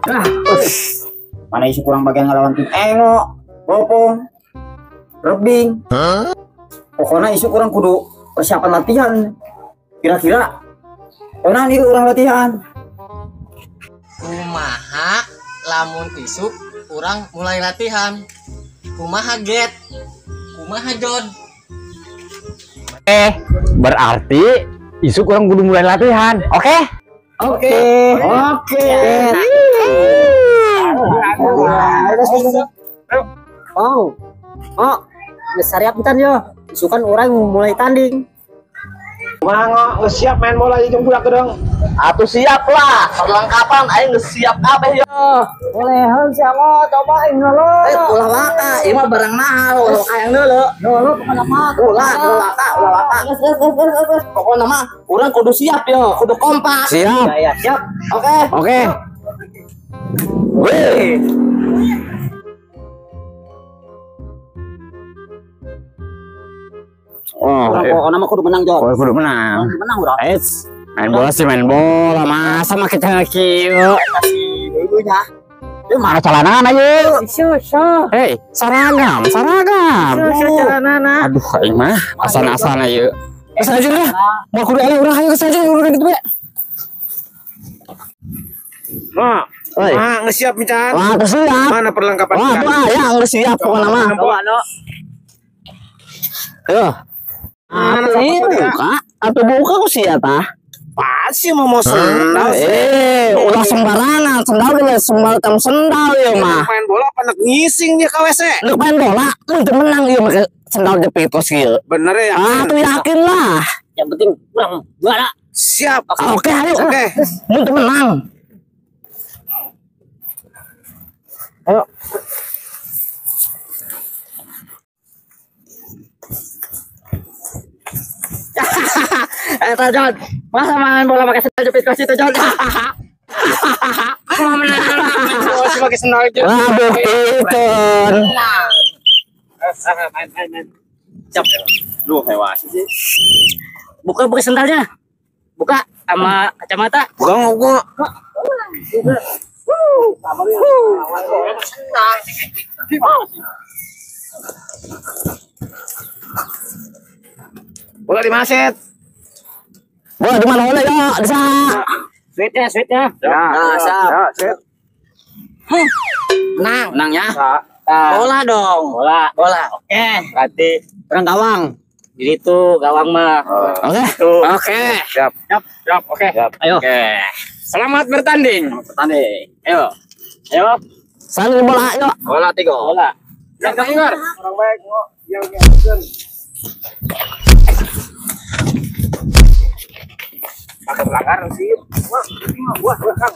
Nah, mana isu kurang bagian ngelawan tim Engo, Bopong, Rebing. Pokoknya isu kurang kudu persiapan latihan. Kira-kira orang nih orang latihan. Kumaha lamun isu kurang mulai latihan. Kumaha Get, kumaha Jod. Berarti isu kurang kudu mulai latihan. Oke? Besar ya pitan yo. Isukan orang mulai tanding. Mango siap main bola di jemput gedung. Atuh siap lah, perlengkapan aing geus siap kabeh ya. Boleh siapa cobain dulu. Ulah waka, ieu mah barang mahal, ulah waka yang deuleu. Dulu kemana mah? Ulah waka. Pokona mah urang kudu siap yo, kudu kompak. Siap. Ya, siap. Oke. Wih. Oh, Pokoknya mah kudu menang, Jo. kudu menang. Menang, Bro. Main bola sih main bola, masa mah kita kieu. Dulunya. Itu mana celana aja. Susah. Hei, seragam. Celana. Aduh, aing mah asan-asan aja. Kesana aja lah. Mau kudu aja urang ayo kesana aja urang gitu ya. Ngesiap pican. Wah, siap. Mana perlengkapan Wah, pican? tuh ya geus siap pokona mah. Ayo. Buka atau buka kok siap ah? Pasti mau sendal. Ulah sembarangan, sendal ge sendal ya mah. Main bola apa nak ngising dia ke WC? Lu main bola, mun teu menang ieu make sendal jepitos ieu. Bener ya? Tuh yakin lah. Yang penting menang juara. Siap. Oke, ayo. Oke. Mun teu menang. Ayo. Jon, masa main bola pakai sendal jepit kos itu, Jon? Mau menang. Masih pakai sendal aja. Aduh, Piton. Main. Siap. Duh, hewas sih. Buka sendalnya. Buka sama kacamata. Gua. Bola di maset. Bola di mana bola ya? Di sana. Sweetnya. Ya, siap. Menang ya. Bola dong. Bola. Oke. Berarti Orang gawang. Jadi itu gawang mah. Oke. Siap. oke. Ayo. Oke. Selamat bertanding. Ayo. Sana bola yuk. Bola 3. Bola. Yang dengar. Orang baik yang pakai pelanggaran sih. Wah, belakang.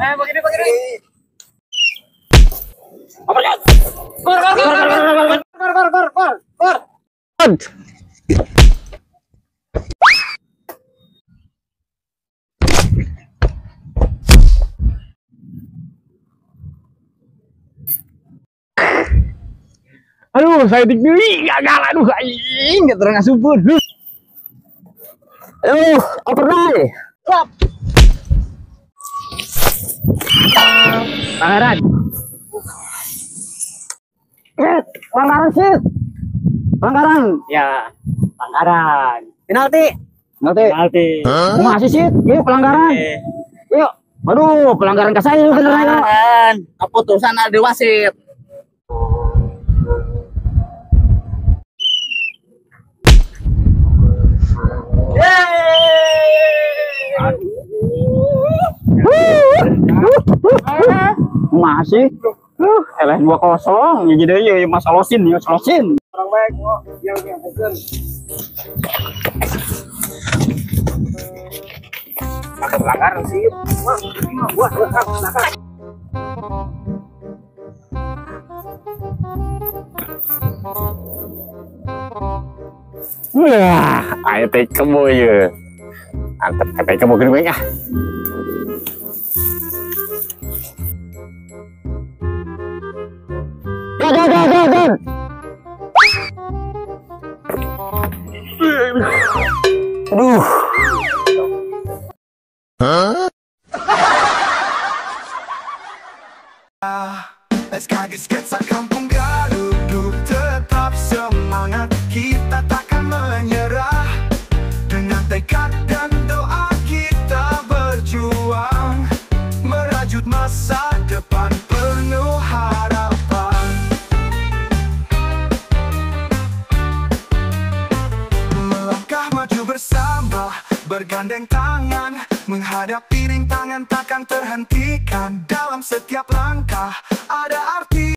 Begini. Gor. Aduh, saya dikiri gagal. Aduh, aing enggak terang asumpun. Aduh, oper dai. Stop. Pelanggaran. Pelanggaran. Ya. Pelanggaran. Penalti. Masih sih, yuk pelanggaran. Yuk. Aduh, pelanggaran ke saya beneran. Keputusan ada wasit. Masih. Eleh 2-0. Ya jadi ya Mas Losin. Orang baik yang hasil. Pakai pelanggaran sih. Wah, belakang. Wah, ayo teh kamu ya. Antep teh kamu gini ya. Aduh. SKG Sketsa Kampung Galuh, tetap semangat, kita takkan menyerah. Dengan tekad dan doa kita berjuang, merajut masa depan penuh harapan. Melangkah maju bersama, bergandeng tangan, menghadapi rintangan takkan terhentikan. Dalam setiap langkah ada arti.